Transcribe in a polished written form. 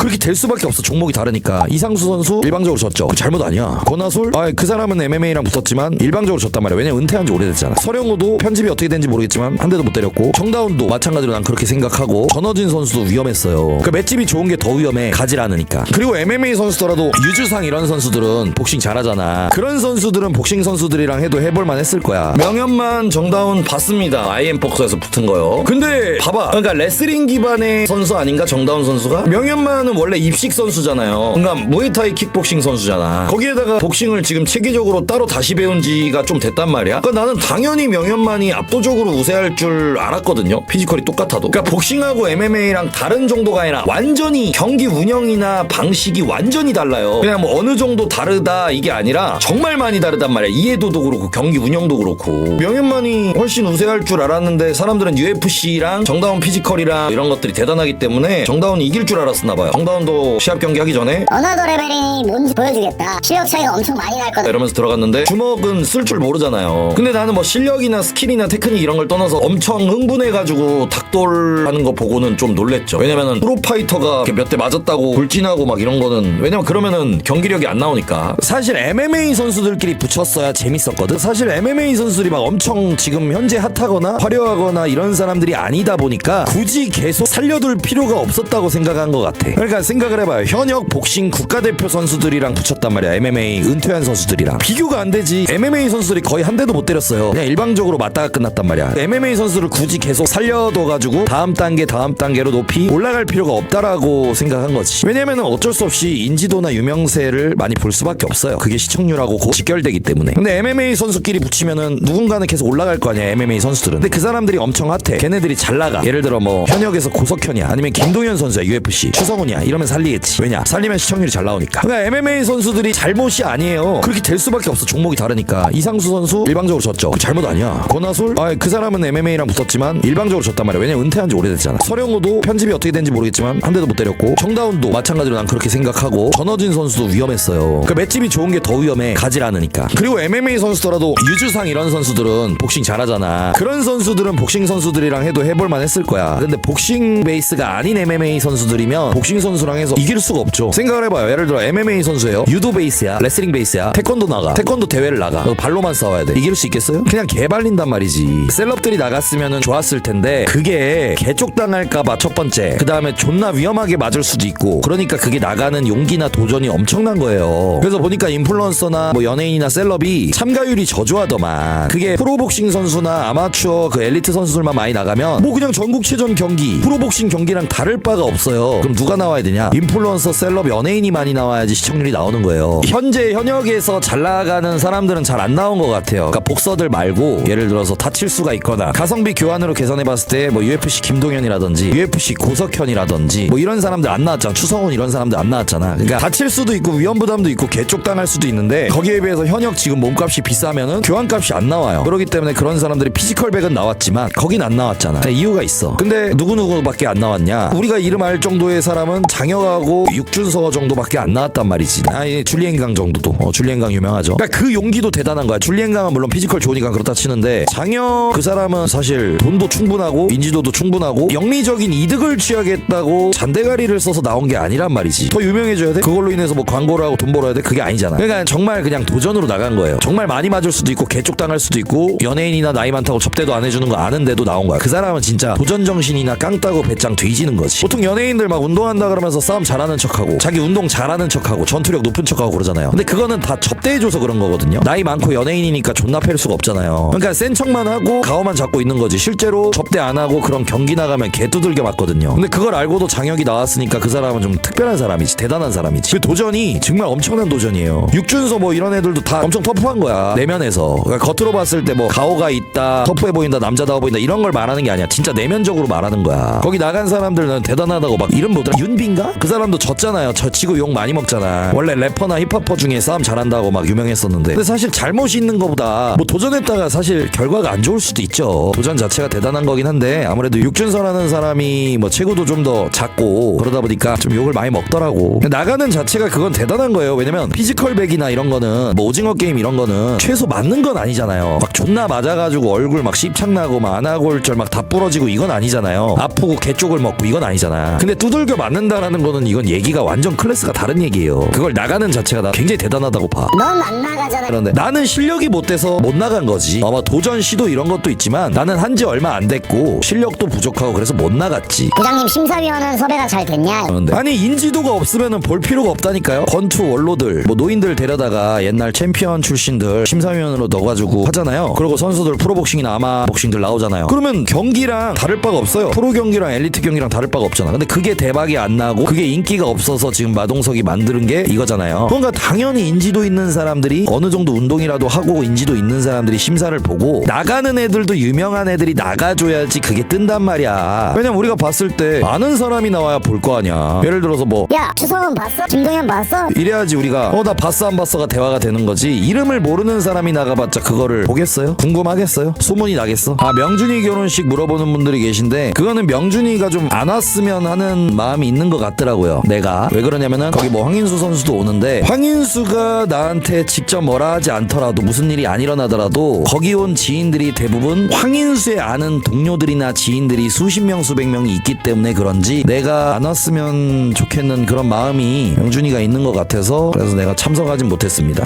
그렇게 될 수밖에 없어. 종목이 다르니까. 이상수 선수 일방적으로 졌죠. 잘못 아니야. 권하솔 그 사람은 MMA랑 붙었지만 일방적으로 졌단 말이야. 왜냐면 은퇴한 지 오래됐잖아. 서령호도 편집이 어떻게 된지 모르겠지만 한 대도 못 때렸고, 정다운도 마찬가지로 난 그렇게 생각하고, 전어진 선수도 위험했어요. 그 맷집이 좋은 게 더 위험해. 가질 않으니까. 그리고 MMA 선수더라도 유주상 이런 선수들은 복싱 잘하잖아. 그런 선수들은 복싱 선수들이랑 해도 해볼만 했을 거야. 명현만 정다운 봤습니다. IM복서에서 붙은 거요. 근데 봐봐, 그러니까 레슬링 기반의 선수 아닌가 정다운 선수가? 명현만은 원래 입식 선수잖아요. 그러니까 무에타이 킥복싱 선수잖아. 거기에다가 복싱을 지금 체계적으로 따로 다시 배운 지가 좀 됐단 말이야. 그러니까 나는 당연히 명현만이 압도적으로 우세할 줄 알았거든요. 피지컬이 똑같아도. 그러니까 복싱하고 MMA랑 다른 정도가 아니라 완전히 경기 운영이나 방식이 완전히 달라요. 그냥 뭐 어느 정도 다르다 이게 아니라 정말 많이 다르단 말이야. 이해도도 그렇고 경기 운영도 그렇고. 명현만이 훨씬 우세할 줄 알았는데 사람들은 UFC랑 정다운 피지컬이랑 이런 것들이 대단하기 때문에 정다운이 이길 줄 알았었나 봐요. 정다운도 시합 경기 하기 전에 어나더 레벨이 뭔지 보여주겠다. 실력 차이가 엄청 많이 날 거다. 이러면서 들어갔는데 주먹은 쓸 줄 모르잖아요. 근데 나는 뭐 실력이나 스킬이나 테크닉 이런 걸 떠나서 엄청 흥분해가지고 닭돌하는 거 보고는 좀 놀랬죠. 왜냐면은 프로파이터가 몇 대 맞았다고 돌진하고 막 이런 거는, 왜냐면 그러면은 경기력이 안 나오니까. 사실 MMA 선수들끼리 붙였어야 재밌었거든. 사실 MMA 선수들이 막 엄청 지금 현재 핫하거나 화려하거나 이런 사람들이 아니다 보니까 굳이 계속 살려둘 필요가 없었다고 생각한 것 같아. 그러니까 생각을 해봐요. 현역 복싱 국가대표 선수들이랑 붙였단 말이야. MMA 은퇴한 선수들이랑 비교가 안 되지. MMA 선수들이 거의 한 대도 못 때렸어요. 그냥 일방적으로 맞다가 끝났단 말이야. MMA 선수를 굳이 계속 살려둬가지고 다음 단계로 높이 올라갈 필요가 없다라고 생각한 거지. 왜냐면은 어쩔 수 없이 인지도나 유명세를 많이 볼 수밖에 없어요. 그게 시청률하고 직결되기 때문에. 근데 MMA 선수끼리 붙이면은 누군가는 계속 올라갈 거 아니야. MMA 선수들은. 근데 그 사람들이 엄청 핫해. 걔네들이 잘 나가. 예를 들어 뭐 현역에서 고석현이야, 아니면 김동현 선수야, UFC 추성훈이야, 이러면 살리겠지. 왜냐? 살리면 시청률이 잘 나오니까. 그러니까 MMA 선수들이 잘못이 아니에요. 그렇게 될 수밖에 없어. 종목이 다르니까. 이상수 선수 일방적으로 졌죠. 잘못 아니야. 권하솔 그 사람은 MMA랑 붙었지만 일방적으로 졌단 말이야. 왜냐면 은퇴한 지 오래됐잖아. 서령호도 편집이 어떻게 된지 모르겠지만 한 대도 못 때렸고, 정다운도 마찬가지로 난 그렇게 생각하고, 전어진 선수도 위험했어요. 그 맷집이 좋은 게 더 위험해. 가질 않으니까. 그리고 MMA 선수더라도 유주상 이런 선수들은 복싱 잘하잖아. 그런 선수들은 복싱 선수들이랑 해도 해볼만 했을 거야. 근데 복싱 베이스가 아닌 MMA 선수들이면 복싱 선수랑 해서 이길 수가 없죠. 생각을 해봐요. 예를 들어 MMA 선수예요. 유도 베이스야, 레슬링 베이스야, 태권도 나가, 태권도 대회를 나가. 너 발로만 싸워야 돼. 이길 수 있겠어요? 그냥 개발린단 말이지. 셀럽들이 나갔으면 좋았을 텐데 그게 개쪽당할까봐 첫 번째, 그 다음에 존나 위험하게 맞을 수도 있고, 그러니까 그게 나가는 용기나 도전이 엄청난 거예요. 그래서 보니까 인플루언서나 뭐 연예인이나 셀럽이 참가율이 저조하더만. 그게 프로복싱 선수나 아마추어 그 엘리트 선수들만 많이 나가면 뭐 그냥 전국체전 경기, 프로복싱 경기랑 다를 바가 없어요. 그럼 누가 나와야 되냐? 인플루언서, 셀럽, 연예인이 많이 나와야지 시청률이 나오는 거예요. 현재 현역에서 잘 나가는 사람들은 잘 안 나온 것 같아요. 그러니까 복서들 말고 예를 들어서 다칠 수가 있거나 가성비 교환으로 계산해봤을 때 뭐 UFC 김동현이라든지 UFC 고석현이라든지 뭐 이런 사람들 안 나왔잖아. 추성훈 이런 사람들 안 나왔잖아. 그러니까 다칠 수도 있고 위험부담도 있고 개쪽당할 수도 있는데 거기에 비해서 현역 지금 몸값이 비싸면은 교환값이 안 나와요. 그렇기 때문에 그런 사람들이 피지컬백은 나왔지만 거긴 안 나왔잖아. 이유가 있어. 근데 누구누구밖에 안 나왔냐? 우리가 이름 알 정도의 사람은 장혁하고 육준서 정도밖에 안 나왔단 말이지. 줄리엔강 정도도. 줄리엔강 유명하죠. 그러니까 그 용기도 대단한 거야. 줄리엔강은 물론 피지컬 좋으니까 그렇다 치는데, 장혁 그 사람은 사실 돈도 충분하고 인지도도 충분하고 영리적인 이득을 취하겠다고 잔대가리를 써서 나온 게 아니란 말이지. 더 유명해져야 돼? 그걸로 인해서 뭐 광고를 하고 돈 벌어야 돼? 그게 아니잖아. 그러니까 정말 그냥 도전으로 나간 거예요. 정말 많이 맞을 수도 있고 개쪽당할 수도 있고 연예인이나 나이 많다고 접대도 안 해주는 거 아는데도 나온 거야. 그 사람은 진짜 도전 정신이나 깡 따고 배짱 뒤지는 거지. 보통 연예인들 막 운동한다 그러면서 싸움 잘하는 척하고 자기 운동 잘하는 척하고 전투력 높은 척하고 그러잖아요. 근데 그거는 다 접대해줘서 그런 거거든요. 나이 많고 연예인이니까 존나 패를 수가 없잖아요. 그러니까 센 척만 하고 가오만 잡고 있는 거지. 실제로 접대 안 하고 그런 경기 나가면 개 두들겨 맞거든요. 근데 그걸 알고도 장혁이 나왔으니까 그 사람은 좀 특별한 사람이지. 대단한 사람이지. 그 도전이 정말 엄청난 도전이에요. 육준서 뭐 이런 애들도 다 엄청 터프한 거야. 내면에서. 그러니까 겉으로 봤을 때 뭐 가오가 있다, 터프해 보인다, 남자다워 보인다 이런 걸 말하는 게 아니야. 진짜 내면적으로 말하는 거야. 거기 나간 사람들은 대단하다고 막 이름 뭐더라? 윤빈가? 그 사람도 졌잖아요. 져치고 욕 많이 먹잖아. 원래 래퍼나 힙합퍼 중에 싸움 잘한다고 막 유명했었는데, 근데 사실 잘못이 있는 거보다 뭐 도전했다가 사실 결과가 안 좋을 수도 있죠. 도전 자체가 대단한 거긴 한데 아무래도 육준서라는 사람이 뭐 체구도 좀 더 작고 그러다 보니까 좀 욕을 많이 먹더라고. 나가는 자체가 그건 대단한 거예요. 왜냐면 피지컬백이나 이런 거는 뭐 오징어 게임 이런 거는 최소 맞는 건 아니잖아요. 막 존나 맞아가지고 얼굴 막 씹창나고 막 안하골절 막 다 부러지고 이건 아니잖아요. 아프고 개 쪽을 먹고 이건 아니잖아. 근데 두들겨 맞는다 나간다라는 거는 이건 얘기가 완전 클래스가 다른 얘기예요. 그걸 나가는 자체가 나 굉장히 대단하다고 봐. 넌 안 나가잖아. 그런데 나는 실력이 못 돼서 못 나간 거지. 아마 도전 시도 이런 것도 있지만 나는 한지 얼마 안 됐고 실력도 부족하고 그래서 못 나갔지. 부장님 심사위원은 섭외가 잘 됐냐? 그런데 아니 인지도가 없으면 볼 필요가 없다니까요. 권투 원로들 뭐 노인들 데려다가 옛날 챔피언 출신들 심사위원으로 넣어가지고 하잖아요. 그리고 선수들 프로복싱이나 아마복싱들 나오잖아요. 그러면 경기랑 다를 바가 없어요. 프로 경기랑 엘리트 경기랑 다를 바가 없잖아. 근데 그게 대박이 안 나고 그게 인기가 없어서 지금 마동석이 만드는 게 이거잖아요. 그러니까 당연히 인지도 있는 사람들이 어느 정도 운동이라도 하고 인지도 있는 사람들이 심사를 보고 나가는 애들도 유명한 애들이 나가줘야지 그게 뜬단 말이야. 왜냐면 우리가 봤을 때 많은 사람이 나와야 볼 거 아니야. 예를 들어서 뭐 야 추성훈 봤어? 김동현 봤어? 이래야지 우리가 나 봤어 안 봤어가 대화가 되는 거지. 이름을 모르는 사람이 나가봤자 그거를 보겠어요? 궁금하겠어요? 소문이 나겠어? 아 명준이 결혼식 물어보는 분들이 계신데 그거는 명준이가 좀 안 왔으면 하는 마음이 있는 것 같더라고요. 내가 왜 그러냐면은 거기 뭐 황인수 선수도 오는데 황인수가 나한테 직접 뭐라 하지 않더라도 무슨 일이 안 일어나더라도 거기 온 지인들이 대부분 황인수의 아는 동료들이나 지인들이 수십 명 수백 명이 있기 때문에 그런지 내가 안 왔으면 좋겠는 그런 마음이 명준이가 있는 것 같아서 그래서 내가 참석하진 못했습니다.